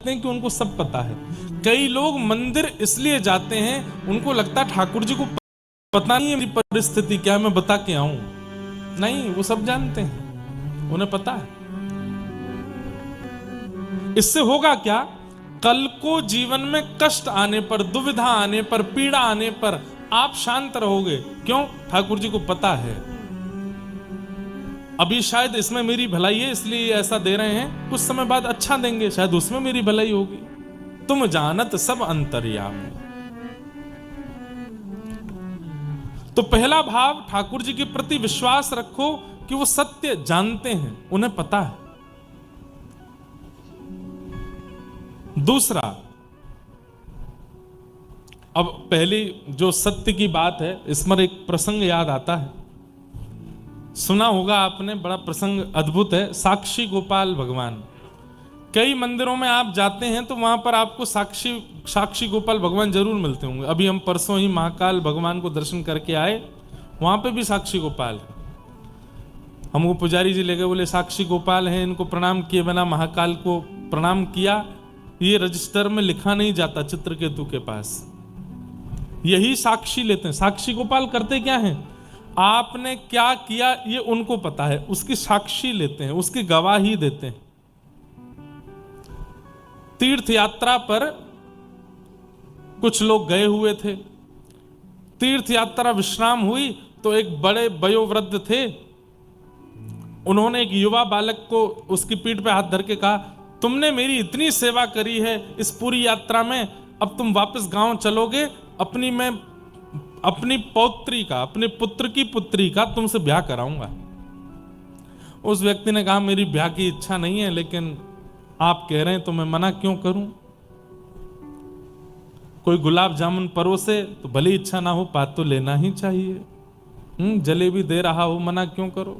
हैं कि उनको सब पता है। कई लोग मंदिर इसलिए जाते हैं, उनको लगता है ठाकुर जी को पता नहीं है मेरी परिस्थिति क्या है, मैं बता के आऊं। नहीं, वो सब जानते हैं, उन्हें पता है। इससे होगा क्या, कल को जीवन में कष्ट आने पर, दुविधा आने पर, पीड़ा आने पर आप शांत रहोगे। क्यों? ठाकुर जी को पता है अभी शायद इसमें मेरी भलाई है इसलिए ऐसा दे रहे हैं, कुछ समय बाद अच्छा देंगे, शायद उसमें मेरी भलाई होगी। तुम जानत सब अंतर्यामी। तो पहला भाव, ठाकुर जी के प्रति विश्वास रखो कि वो सत्य जानते हैं, उन्हें पता है। दूसरा, अब पहली जो सत्य की बात है, इसमें एक प्रसंग याद आता है, सुना होगा आपने, बड़ा प्रसंग अद्भुत है। साक्षी गोपाल भगवान, कई मंदिरों में आप जाते हैं तो वहां पर आपको साक्षी गोपाल भगवान जरूर मिलते होंगे। अभी हम परसों ही महाकाल भगवान को दर्शन करके आए, वहां पे भी साक्षी गोपाल है। हमको पुजारी जी ले गए, बोले साक्षी गोपाल हैं, इनको प्रणाम किए बिना महाकाल को प्रणाम किया, ये रजिस्टर में लिखा नहीं जाता चित्रकेतु के पास, यही साक्षी लेते हैं। साक्षी गोपाल करते क्या हैं, आपने क्या किया ये उनको पता है, उसकी साक्षी लेते हैं, उसकी गवाही देते हैं। तीर्थ यात्रा पर कुछ लोग गए हुए थे, तीर्थ यात्रा विश्राम हुई तो एक बड़े वयोवृद्ध थे, उन्होंने एक युवा बालक को उसकी पीठ पे हाथ धर के कहा, तुमने मेरी इतनी सेवा करी है इस पूरी यात्रा में, अब तुम वापस गांव चलोगे, अपनी पौत्री का, अपने पुत्र की पुत्री का तुमसे ब्याह कराऊंगा। उस व्यक्ति ने कहा, मेरी ब्याह की इच्छा नहीं है, लेकिन आप कह रहे हैं तो मैं मना क्यों करूं। कोई गुलाब जामुन परोसे तो भले इच्छा ना हो, पात तो लेना ही चाहिए। जलेबी दे रहा हो, मना क्यों करो।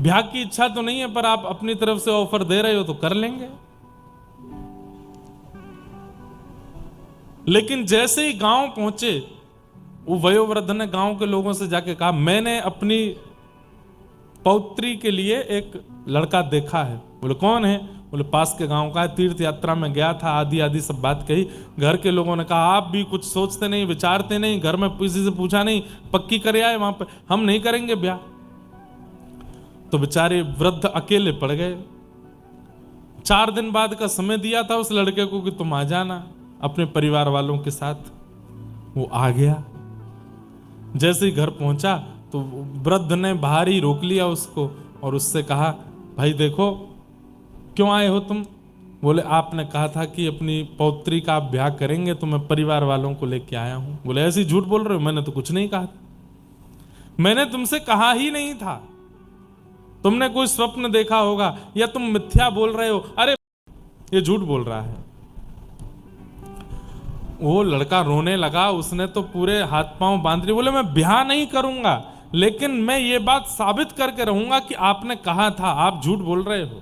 ब्याह की इच्छा तो नहीं है, पर आप अपनी तरफ से ऑफर दे रहे हो तो कर लेंगे। लेकिन जैसे ही गांव पहुंचे, वो वयोवृद्ध ने गांव के लोगों से जाके कहा, मैंने अपनी पौत्री के लिए एक लड़का देखा है। बोले कौन है? बोले पास के गांव का है, तीर्थ यात्रा में गया था, आदि आदि सब बात कही। घर के लोगों ने कहा, आप भी कुछ सोचते नहीं, विचारते नहीं, घर में किसी से पूछा नहीं, पक्की करे आए वहां पे, हम नहीं करेंगे ब्याह। तो बेचारे वृद्ध अकेले पड़ गए। 4 दिन बाद का समय दिया था उस लड़के को कि तुम आ जाना अपने परिवार वालों के साथ। वो आ गया। जैसे ही घर पहुंचा तो वृद्ध ने बाहर ही रोक लिया उसको और उससे कहा, भाई देखो, क्यों आए हो तुम? बोले आपने कहा था कि अपनी पौत्री का आप ब्याह करेंगे, तो मैं परिवार वालों को लेके आया हूं। बोले ऐसे झूठ बोल रहे हो, मैंने तो कुछ नहीं कहा था, मैंने तुमसे कहा ही नहीं था, तुमने कोई स्वप्न देखा होगा या तुम मिथ्या बोल रहे हो। अरे ये झूठ बोल रहा है। वो लड़का रोने लगा, उसने तो पूरे हाथ पांव बांध लिए। बोले मैं ब्याह नहीं करूंगा, लेकिन मैं ये बात साबित करके रहूंगा कि आपने कहा था, आप झूठ बोल रहे हो।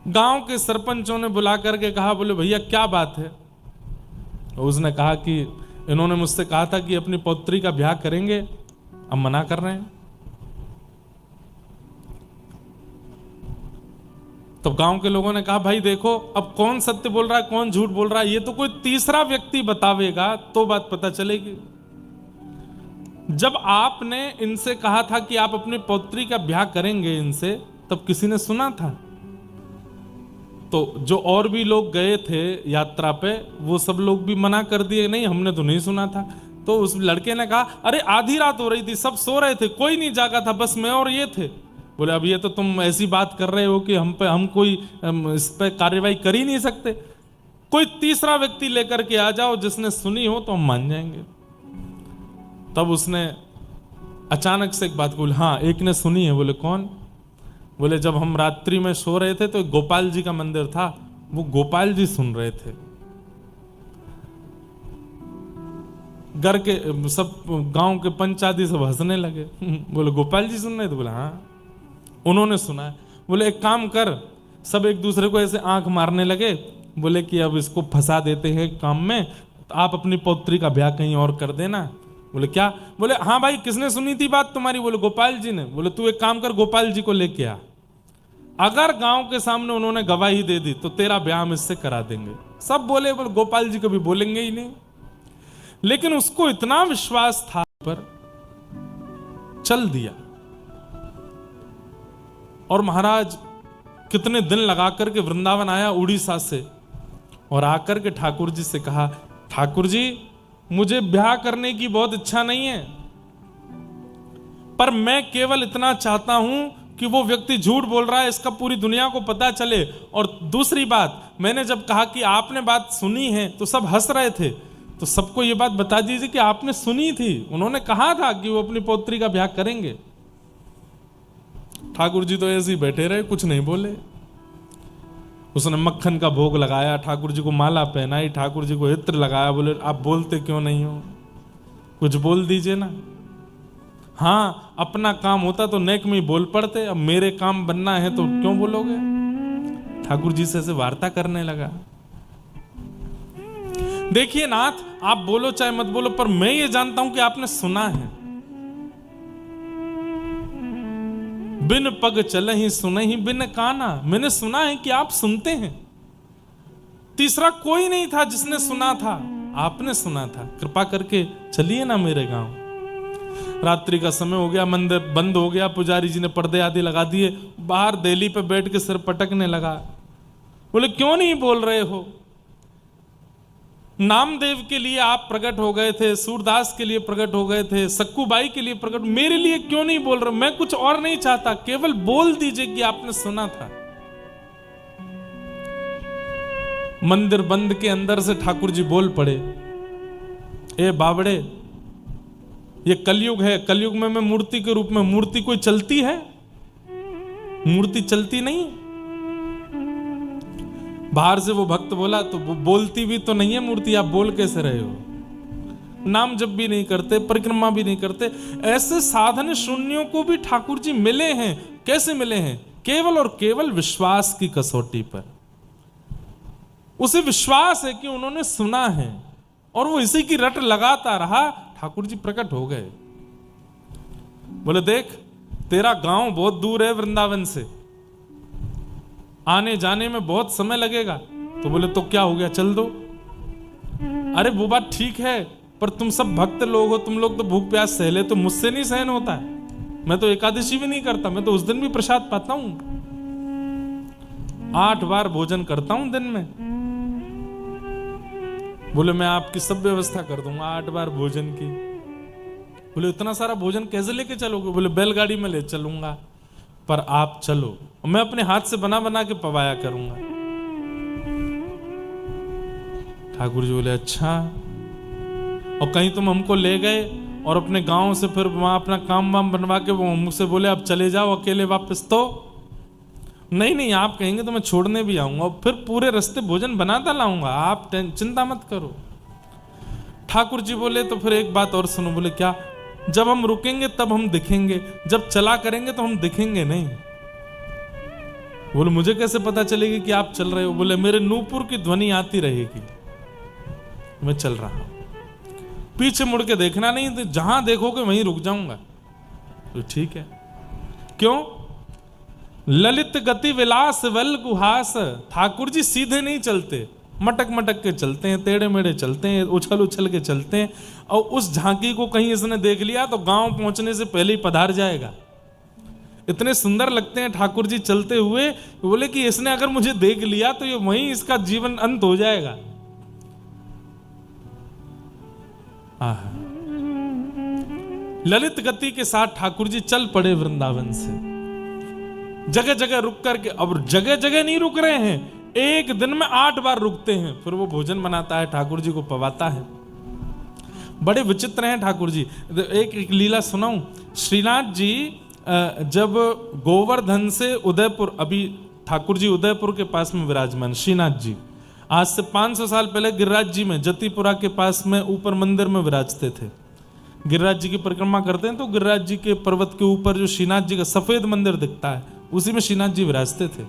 गांव के सरपंचों ने बुला करके कहा, बोले भैया क्या बात है? उसने कहा कि इन्होंने मुझसे कहा था कि अपनी पौत्री का ब्याह करेंगे, अब मना कर रहे हैं। तो गांव के लोगों ने कहा, भाई देखो, अब कौन सत्य बोल रहा है, कौन झूठ बोल रहा है, ये तो कोई तीसरा व्यक्ति बतावेगा तो बात पता चलेगी। जब आपने इनसे कहा था कि आप अपनी पौत्री का ब्याह करेंगे इनसे, तब किसी ने सुना था? तो जो और भी लोग गए थे यात्रा पे, वो सब लोग भी मना कर दिए, नहीं हमने तो नहीं सुना था। तो उस लड़के ने कहा, अरे आधी रात हो रही थी, सब सो रहे थे, कोई नहीं जागा था, बस मैं और ये थे। बोले अब ये तो तुम ऐसी बात कर रहे हो कि हम कोई इस पे कार्रवाई कर ही नहीं सकते। कोई तीसरा व्यक्ति लेकर के आ जाओ जिसने सुनी हो तो हम मान जाएंगे। तब उसने अचानक से एक बात बोली, हाँ एक ने सुनी है। बोले कौन? बोले जब हम रात्रि में सो रहे थे तो गोपाल जी का मंदिर था, वो गोपाल जी सुन रहे थे। घर के सब गांव के पंचायती सब हंसने लगे। बोले गोपाल जी सुन रहे थे? बोले हाँ उन्होंने सुना है। बोले एक काम कर, सब एक दूसरे को ऐसे आंख मारने लगे, बोले कि अब इसको फंसा देते हैं काम में, तो आप अपनी पौत्री का ब्याह कहीं और कर देना। बोले क्या? बोले हाँ भाई किसने सुनी थी बात तुम्हारी? बोले गोपाल जी ने। बोले तू एक काम कर, गोपाल जी को लेके आ, अगर गांव के सामने उन्होंने गवाही दे दी तो तेरा ब्याह हम इससे करा देंगे। सब बोले, बोले गोपाल जी कभी बोलेंगे ही नहीं। लेकिन उसको इतना विश्वास था पर चल दिया। और महाराज कितने दिन लगा करके वृंदावन आया उड़ीसा से, और आकर के ठाकुर जी से कहा, ठाकुर जी मुझे ब्याह करने की बहुत इच्छा नहीं है, पर मैं केवल इतना चाहता हूं कि वो व्यक्ति झूठ बोल रहा है इसका पूरी दुनिया को पता चले। और दूसरी बात, मैंने जब कहा कि आपने बात सुनी है तो सब हंस रहे थे, तो सबको ये बात बता दीजिए कि आपने सुनी थी, उन्होंने कहा था कि वो अपनी पौत्री का ब्याह करेंगे। ठाकुर जी तो ऐसे ही बैठे रहे, कुछ नहीं बोले। उसने मक्खन का भोग लगाया, ठाकुर जी को माला पहनाई, ठाकुर जी को इत्र लगाया। बोले आप बोलते क्यों नहीं हो, कुछ बोल दीजिए ना। हाँ, अपना काम होता तो नेक में ही बोल पड़ते, अब मेरे काम बनना है तो क्यों बोलोगे। ठाकुर जी से ऐसे वार्ता करने लगा। देखिए नाथ, आप बोलो चाहे मत बोलो, पर मैं ये जानता हूं कि आपने सुना है। बिन पग चलहि सुनहि बिन काना, मैंने सुना है कि आप सुनते हैं। तीसरा कोई नहीं था जिसने सुना था, आपने सुना था। कृपा करके चलिए ना मेरे गांव। रात्रि का समय हो गया, मंदिर बंद हो गया, पुजारी जी ने पर्दे आदि लगा दिए, बाहर देली पे बैठ के सिर पटकने लगा। बोले क्यों नहीं बोल रहे हो, नामदेव के लिए आप प्रकट हो गए थे, सूरदास के लिए प्रकट हो गए थे, सक्कूबाई के लिए प्रकट, मेरे लिए क्यों नहीं बोल रहे। मैं कुछ और नहीं चाहता, केवल बोल दीजिए कि आपने सुना था। मंदिर बंद के अंदर से ठाकुर जी बोल पड़े, ए बावड़े, ये कलयुग है, कलयुग में मैं मूर्ति के रूप में, मूर्ति कोई चलती है, मूर्ति चलती नहीं। बाहर से वो भक्त बोला, तो वो बोलती भी तो नहीं है मूर्ति, आप बोल कैसे रहे हो। नाम जप भी नहीं करते, परिक्रमा भी नहीं करते। ऐसे साधन शून्यों को भी ठाकुर जी मिले हैं। कैसे मिले हैं? केवल और केवल विश्वास की कसौटी पर। उसे विश्वास है कि उन्होंने सुना है और वो इसी की रट लगाता रहा। ठाकुर जी प्रकट हो गए। बोले देख, तेरा गांव बहुत दूर है वृंदावन से, आने जाने में बहुत समय लगेगा। तो बोले तो क्या हो गया, चल दो। अरे वो बात ठीक है, पर तुम सब भक्त लोग हो, तुम लोग तो भूख प्यास सह ले, तो मुझसे नहीं सहन होता है। मैं तो एकादशी भी नहीं करता, मैं तो उस दिन भी प्रसाद पाता हूं, 8 बार भोजन करता हूं दिन में। बोले मैं आपकी सब व्यवस्था कर दूंगा 8 बार भोजन की। बोले इतना सारा भोजन कैसे लेके चलोगे? बोले बैलगाड़ी में ले चलूंगा, पर आप चलो, मैं अपने हाथ से बना बना के पवाया करूंगा। ठाकुर जी बोले अच्छा, और कहीं तुम हमको ले गए और अपने गांव से फिर वहां अपना काम वाम बनवा के वो मुझसे बोले अब चले जाओ अकेले वापस, तो नहीं नहीं, आप कहेंगे तो मैं छोड़ने भी आऊंगा और फिर पूरे रास्ते भोजन बनाता लाऊंगा, आप चिंता मत करो। ठाकुर जी बोले तो फिर एक बात और सुनो। बोले क्या? जब हम रुकेंगे तब हम दिखेंगे, जब चला करेंगे तो हम दिखेंगे नहीं। बोले मुझे कैसे पता चलेगी कि आप चल रहे हो? बोले मेरे नूपुर की ध्वनि आती रहेगी, मैं चल रहा हूं, पीछे मुड़ के देखना नहीं, तो जहां देखोगे वहीं रुक जाऊंगा। तो ठीक है। क्यों? ललित गति विलास वल गुहास। ठाकुर जी सीधे नहीं चलते, मटक मटक के चलते हैं, टेढ़े मेढ़े चलते हैं, उछल उछल के चलते हैं। और उस झांकी को कहीं इसने देख लिया तो गांव पहुंचने से पहले ही पधार जाएगा। इतने सुंदर लगते हैं ठाकुर जी चलते हुए। बोले कि इसने अगर मुझे देख लिया तो ये वहीं इसका जीवन अंत हो जाएगा। ललित गति के साथ ठाकुर जी चल पड़े वृंदावन से, जगह जगह रुक करके। अब जगह जगह नहीं रुक रहे हैं, एक दिन में 8 बार रुकते हैं। फिर वो भोजन बनाता है, ठाकुर जी को पवाता है। बड़े विचित्र हैं ठाकुर जी। एक लीला सुनाऊं। श्रीनाथ जी जब गोवर्धन से उदयपुर, अभी ठाकुर जी उदयपुर के पास में विराजमान, श्रीनाथ जी आज से 500 साल पहले गिरिराज जी में जतिपुरा के पास में ऊपर मंदिर में विराजते थे। गिरिराज जी की परिक्रमा करते हैं तो गिरिराज जी के पर्वत के ऊपर जो श्रीनाथ जी का सफेद मंदिर दिखता है, उसी में श्रीनाथ जी विराजते थे।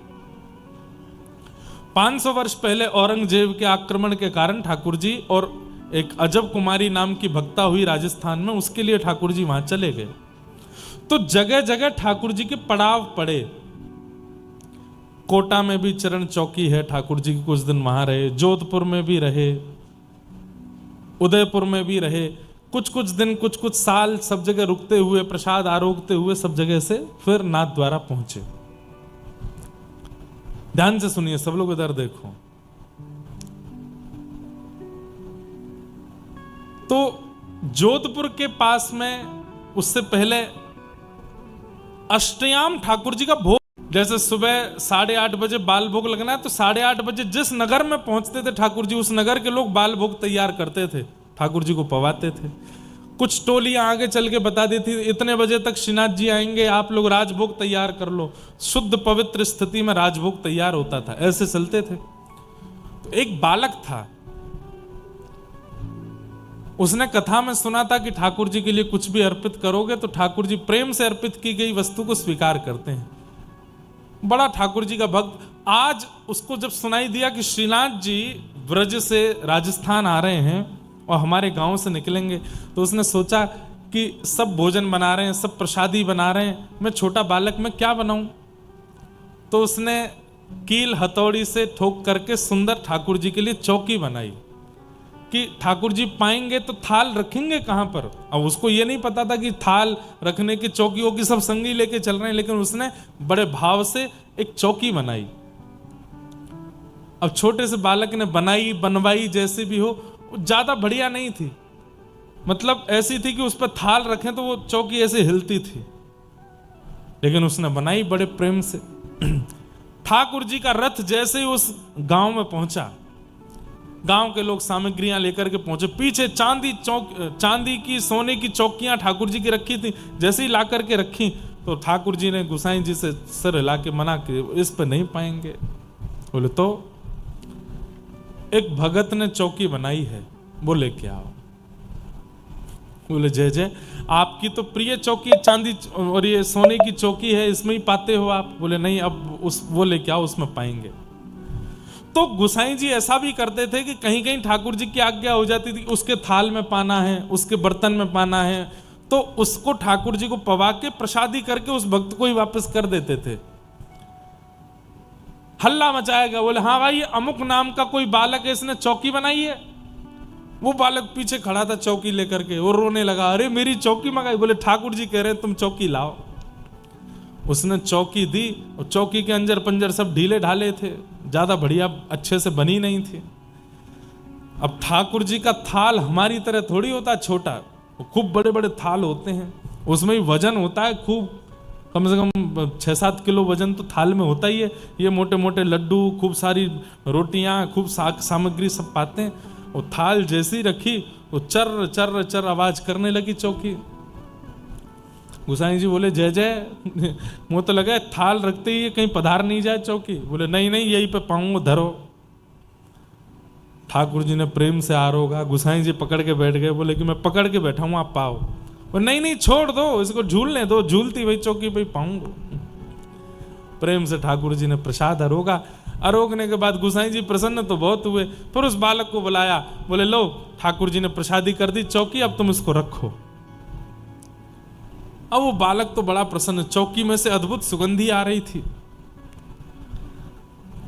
500 वर्ष पहले औरंगजेब के आक्रमण के कारण ठाकुर जी और एक अजब कुमारी नाम की भक्ता हुई राजस्थान में, उसके लिए ठाकुर जी वहां चले गए। तो जगह जगह ठाकुर जी के पड़ाव पड़े। कोटा में भी चरण चौकी है, ठाकुर जी की कुछ दिन वहां रहे, जोधपुर में भी रहे, उदयपुर में भी रहे, कुछ कुछ दिन कुछ कुछ साल सब जगह रुकते हुए, प्रसाद आरोगते हुए सब जगह से फिर नाथ द्वारा पहुंचे। ध्यान से सुनिए सब लोग, इधर देखो। तो जोधपुर के पास में उससे पहले अष्टयाम ठाकुर जी का भोग, जैसे सुबह 8:30 बजे बाल भोग लगना है, तो 8:30 बजे जिस नगर में पहुंचते थे ठाकुर जी, उस नगर के लोग बाल भोग तैयार करते थे, ठाकुर जी को पवाते थे। कुछ टोलियां आगे चल के बता देती थी इतने बजे तक श्रीनाथ जी आएंगे, आप लोग राजभोग तैयार कर लो। शुद्ध पवित्र स्थिति में राजभोग तैयार होता था, ऐसे चलते थे। तो एक बालक था, उसने कथा में सुना था कि ठाकुर जी के लिए कुछ भी अर्पित करोगे तो ठाकुर जी प्रेम से अर्पित की गई वस्तु को स्वीकार करते हैं। बड़ा ठाकुर जी का भक्त। आज उसको जब सुनाई दिया कि श्रीनाथ जी ब्रज से राजस्थान आ रहे हैं और हमारे गांव से निकलेंगे, तो उसने सोचा कि सब भोजन बना रहे हैं, सब प्रसादी बना रहे हैं, मैं छोटा बालक मैं क्या बनाऊं। तो उसने कील हथौड़ी से ठोक करके सुंदर ठाकुर जी के लिए चौकी बनाई कि ठाकुर जी पाएंगे तो थाल रखेंगे कहां पर। अब उसको ये नहीं पता था कि थाल रखने की चौकी होगी, सब संगी लेके चल रहे हैं, लेकिन उसने बड़े भाव से एक चौकी बनाई। अब छोटे से बालक ने बनाई बनवाई, जैसे भी हो, ज्यादा बढ़िया नहीं थी, मतलब ऐसी थी कि उस पर थाल रखें तो वो चौकी ऐसे हिलती थी, लेकिन उसने बनाई बड़े प्रेम से। ठाकुर जी का रथ जैसे ही उस गांव में पहुंचा, गांव के लोग सामग्रियां लेकर के पहुंचे, पीछे चांदी की सोने की चौकियां ठाकुर जी की रखी थी, जैसे ही ला करके रखी तो ठाकुर जी ने गुसाई जी से सर हिला के मना कि इस पे नहीं पाएंगे। बोले तो एक भगत ने चौकी बनाई है, वो लेके आओ। बोले जय जय, आपकी तो प्रिय चौकी चांदी और ये सोने की चौकी है, इसमें ही पाते हो आप। बोले नहीं, अब वो लेके आओ, उसमें पाएंगे। तो गुसाई जी ऐसा भी करते थे कि कहीं कहीं ठाकुर जी की आज्ञा हो जाती थी, उसके थाल में पाना है, उसके बर्तन में पाना है, तो उसको ठाकुर जी को पवा के प्रसादी करके उस भक्त को ही वापस कर देते थे। हल्ला मचाएगा, बोले हाँ भाई, अमुक नाम का कोई बालक है, इसने चौकी बनाई है। वो बालक पीछे खड़ा था चौकी लेकर के, वो रोने लगा, अरे मेरी चौकी मंगाई। बोले ठाकुर जी कह रहे हैं तुम चौकी लाओ। उसने चौकी दी और चौकी के अंजर पंजर सब ढीले ढाले थे, ज्यादा बढ़िया अच्छे से बनी नहीं थी। अब ठाकुर जी का थाल हमारी तरह थोड़ी होता छोटा, खूब बड़े बड़े थाल होते हैं, उसमें ही वजन होता है खूब, कम से कम 6-7 किलो वजन तो थाल में होता ही है। ये मोटे मोटे लड्डू, खूब सारी रोटियां, खूब सामग्री सब पाते हैं। वो थाल जैसी रखी वो चर चर चर आवाज करने लगी चौकी। गुसाई जी बोले जय जय, मुझे तो लगा थाल रखते ही कहीं पधार नहीं जाए चौकी। बोले नहीं नहीं, यहीं पे पाऊंगा, धरो। ठाकुर जी ने प्रेम से आरोगा, गुसाई जी पकड़ के बैठ गए, बोले कि मैं पकड़ के बैठा हूं, आप पाओ। बोले नहीं नहीं, छोड़ दो इसको, झूलने दो, झूलती वही चौकी पे पाऊंगा। प्रेम से ठाकुर जी ने प्रसाद अरोगा। अरोगने के बाद गुसाई जी प्रसन्न तो बहुत हुए, फिर उस बालक को बुलाया, बोले लो ठाकुर जी ने प्रसादी कर दी चौकी, अब तुम इसको रखो। अब वो बालक तो बड़ा प्रसन्न, चौकी में से अद्भुत सुगंधी आ रही थी।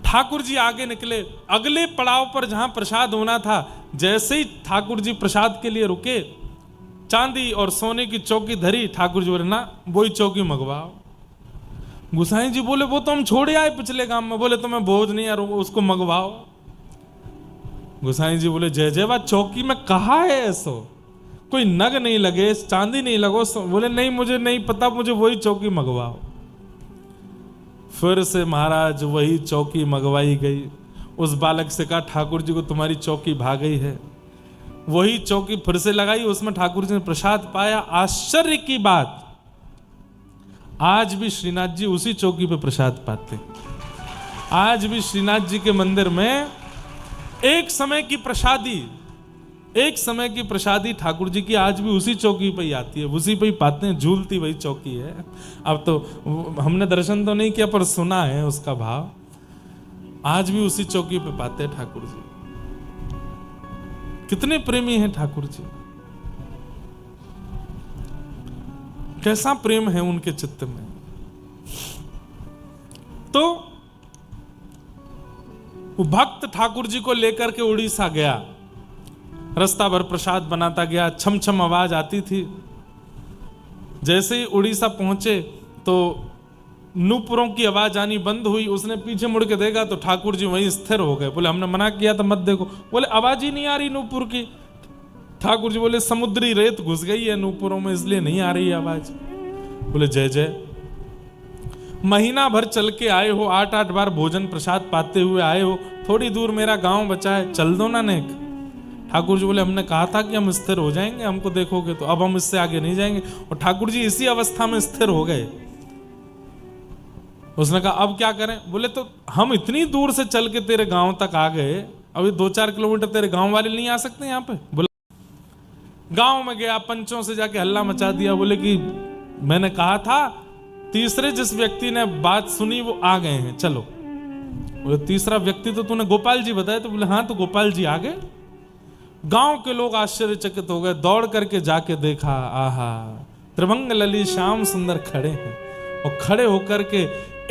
ठाकुर जी आगे निकले, अगले पड़ाव पर जहां प्रसाद होना था, जैसे ही ठाकुर जी प्रसाद के लिए रुके, चांदी और सोने की चौकी धरी। ठाकुर जी बोले ना, वही चौकी मंगवाओ। गुसाई जी बोले वो तो हम छोड़े आए पिछले काम में। बोले तो मैं बोझ नहीं आ रहा, उसको मंगवाओ। गुसाई जी बोले जय जय, बात चौकी में कहा है ऐसो, कोई नग नहीं लगे, चांदी नहीं लगो। बोले नहीं, मुझे नहीं पता, मुझे वही चौकी मंगवाओ। फिर से महाराज वही चौकी मंगवाई गई। उस बालक से कहा ठाकुर जी को तुम्हारी चौकी भाग गई है। वही चौकी फिर से लगाई, उसमें ठाकुर जी ने प्रसाद पाया। आश्चर्य की बात, आज भी श्रीनाथ जी उसी चौकी पे प्रसाद पाते। आज भी श्रीनाथ जी के मंदिर में एक समय की प्रसादी ठाकुर जी की आज भी उसी चौकी पे ही आती है, उसी पे ही पाते हैं, झूलती वही चौकी है। अब तो हमने दर्शन तो नहीं किया पर सुना है उसका भाव। आज भी उसी चौकी पे पाते हैं ठाकुर जी। कितने प्रेमी हैं ठाकुर जी, कैसा प्रेम है उनके चित्त में। तो वो भक्त ठाकुर जी को लेकर के उड़ीसा गया, रास्ता भर प्रसाद बनाता गया, छम छम आवाज आती थी। जैसे ही उड़ीसा पहुंचे तो नूपुरों की आवाज आनी बंद हुई। उसने पीछे मुड़ के देखा तो ठाकुर जी वहीं स्थिर हो गए। बोले हमने मना किया था मत देखो। बोले आवाज ही नहीं आ रही नूपुर की। ठाकुर जी बोले समुद्री रेत घुस गई है नूपुरों में इसलिए नहीं आ रही आवाज। बोले जय जय। महीना भर चल के आए हो, 8-8 बार भोजन प्रसाद पाते हुए आए हो, थोड़ी दूर मेरा गांव बचा है, चल दो ना नेक। ठाकुर जी बोले हमने कहा था कि हम स्थिर हो जाएंगे, हमको देखोगे तो, अब हम इससे आगे नहीं जाएंगे। और ठाकुर जी इसी अवस्था में स्थिर हो गए। उसने कहा अब क्या करें? बोले तो हम इतनी दूर से चल के तेरे गांव तक आ गए, अभी 2-4 किलोमीटर तेरे गांव वाले नहीं आ सकते यहाँ पे? बोला गांव में गया, पंचों से जाके हल्ला मचा दिया। बोले कि मैंने कहा था, तीसरे जिस व्यक्ति ने बात सुनी वो आ गए हैं, चलो। बोले तीसरा व्यक्ति तो तूने गोपाल जी बताया? तो बोले हाँ, तो गोपाल जी आ गए। गांव के लोग आश्चर्यचकित हो गए, दौड़ करके जाके देखा, आहा त्रिभंग ललित श्याम सुंदर खड़े हैं। और खड़े होकर के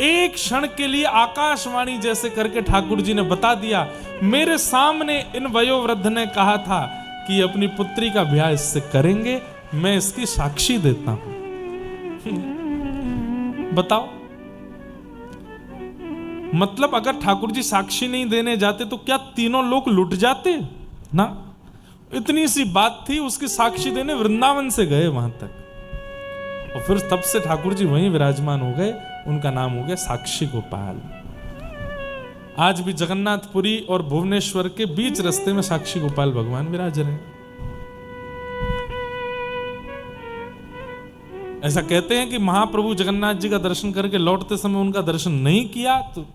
एक क्षण के लिए आकाशवाणी जैसे करके ठाकुर जी ने बता दिया, मेरे सामने इन वयोवृद्ध ने कहा था कि अपनी पुत्री का ब्याह इससे करेंगे, मैं इसकी साक्षी देता हूं। बताओ, मतलब अगर ठाकुर जी साक्षी नहीं देने जाते तो क्या तीनों लोग लुट जाते ना? इतनी सी बात थी, उसकी साक्षी देने वृंदावन से गए वहां तक। और फिर तब से ठाकुर जी वहीं विराजमान हो गए। उनका नाम हो गया साक्षी गोपाल। आज भी जगन्नाथपुरी और भुवनेश्वर के बीच रास्ते में साक्षी गोपाल भगवान विराज रहे हैं। ऐसा कहते हैं कि महाप्रभु जगन्नाथ जी का दर्शन करके लौटते समय उनका दर्शन नहीं किया तो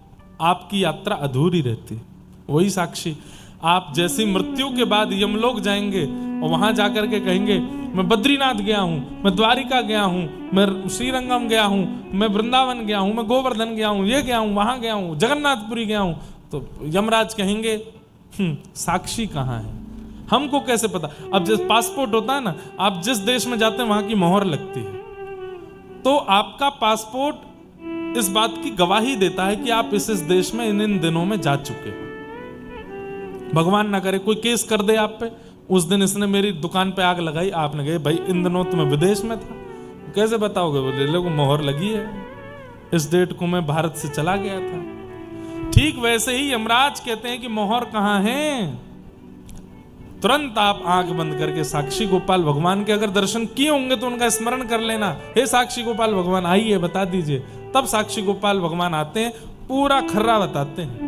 आपकी यात्रा अधूरी रहती। वही साक्षी। आप जैसी मृत्यु के बाद यमलोक जाएंगे और वहां जाकर के कहेंगे मैं बद्रीनाथ गया हूं, मैं द्वारिका गया हूं, मैं श्रीरंगम गया हूं, मैं वृंदावन गया हूं, मैं गोवर्धन गया हूं, ये गया हूं, वहां गया हूं, जगन्नाथपुरी गया हूं, तो यमराज कहेंगे साक्षी कहां है? हमको कैसे पता? अब जैसे पासपोर्ट होता है ना, आप जिस देश में जाते हैं वहां की मोहर लगती है, तो आपका पासपोर्ट इस बात की गवाही देता है कि आप इस देश में इन दिनों में जा चुके हो। भगवान ना करे कोई केस कर दे आप पे, उस दिन इसने मेरी दुकान पे आग लगाई, आपने कहे भाई इन दिनों तो मैं विदेश में था, कैसे बताओगे? बोले लोगों मोहर लगी है, इस डेट को मैं भारत से चला गया था। ठीक वैसे ही यमराज कहते हैं कि मोहर कहां है? तुरंत आप आंख बंद करके साक्षी गोपाल भगवान के अगर दर्शन किए होंगे तो उनका स्मरण कर लेना, हे साक्षी गोपाल भगवान आइए बता दीजिए। तब साक्षी गोपाल भगवान आते हैं, पूरा खर्रा बताते हैं।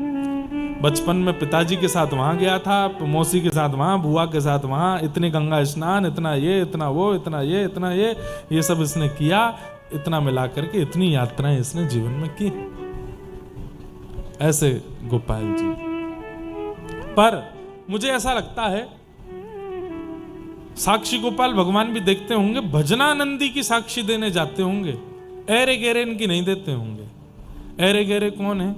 बचपन में पिताजी के साथ वहां गया था, मौसी के साथ वहां, बुआ के साथ वहां, इतने गंगा स्नान, इतना ये, इतना वो, इतना ये सब इसने किया। इतना मिला करके इतनी यात्राएं इसने जीवन में की। ऐसे गोपाल जी। पर मुझे ऐसा लगता है साक्षी गोपाल भगवान भी देखते होंगे, भजनानंदी की साक्षी देने जाते होंगे, एरे गेरे इनकी नहीं देते होंगे। एरे गेरे कौन है?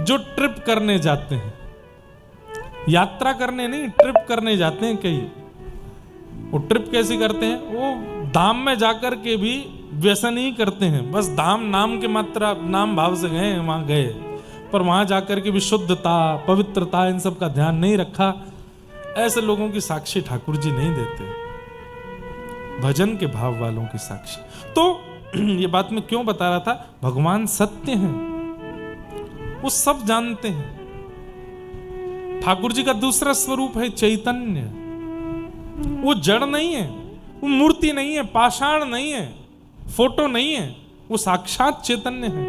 जो ट्रिप करने जाते हैं, यात्रा करने नहीं, ट्रिप करने जाते हैं कई। वो ट्रिप कैसी करते हैं? वो धाम में जाकर के भी व्यसन ही करते हैं, बस धाम नाम के मात्रा नाम भाव से गए, वहां गए, पर वहां जाकर के भी शुद्धता, पवित्रता, इन सब का ध्यान नहीं रखा। ऐसे लोगों की साक्षी ठाकुर जी नहीं देते, भजन के भाव वालों की साक्षी। तो ये बात मैं क्यों बता रहा था? भगवान सत्य हैं, वो सब जानते हैं। ठाकुर जी का दूसरा स्वरूप है चैतन्य। वो जड़ नहीं है, वो मूर्ति नहीं है, पाषाण नहीं है, फोटो नहीं है, वो साक्षात चैतन्य है।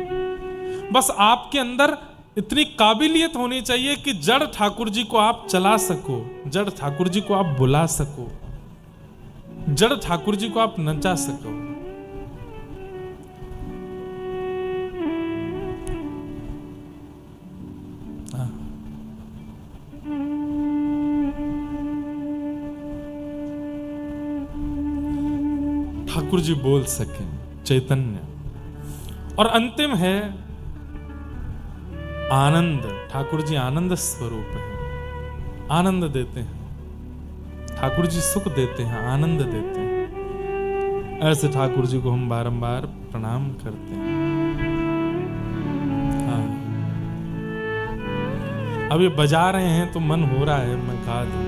बस आपके अंदर इतनी काबिलियत होनी चाहिए कि जड़ ठाकुर जी को आप चला सको, जड़ ठाकुर जी को आप बुला सको, जड़ ठाकुर जी को आप नचा सको। ठाकुर जी बोल सके, चैतन्य। और अंतिम है आनंद। ठाकुर जी आनंद स्वरूप है, आनंद देते हैं। ठाकुर जी सुख देते हैं, आनंद देते हैं। ऐसे ठाकुर जी को हम बारंबार प्रणाम करते हैं। हाँ। अब ये बजा रहे हैं तो मन हो रहा है मैं गा दूं।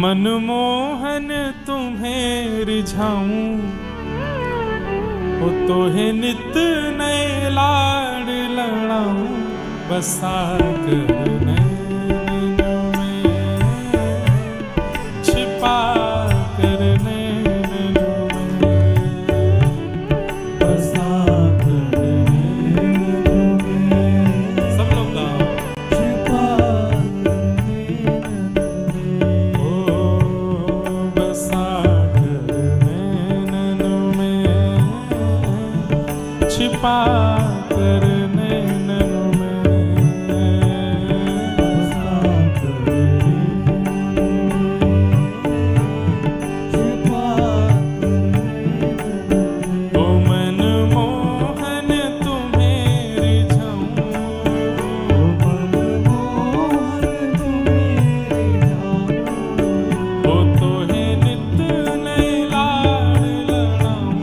मनमोहन तुम्हें रिझाऊं, वो तो है नित नए लाड लड़ाऊं, बसा कर नैनों में, छिपा कर नैनों में, बसा कर नैनों में। सब लोग गाओ। छिपा छिपा कर नैनों में, ओ मनमोहन तुम्हें रिझाऊं, ओ तो है नित नए लाड लड़ाऊं,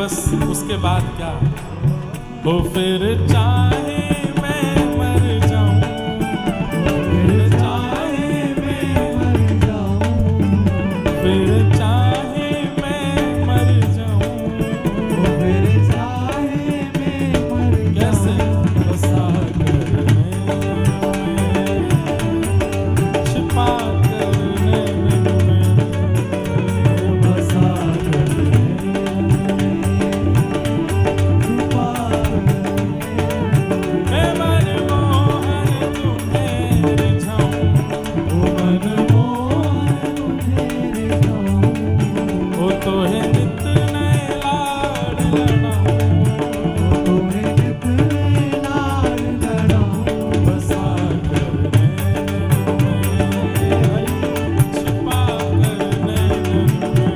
बस उसके बाद क्या, वो फिर चाहे मैं मर जाऊं, फिर चाहे मैं मर जाऊं, फिर चाहे मैं मर जाऊं, फिर चाहे मैं मर जाऊं, कैसे बसा कर छिपा कर नैनन में, बसा कर छुपा मैं मनमोहन तुम्हें रिझाऊं, ओ मनमोहन तुम्हें रिझाऊं, ओ तोहे नित नए लाड लड़ाऊं, ओ तोहे नित नए लाड लड़ाऊं, बसा कर नैनन में, छिपा कर नैनन में,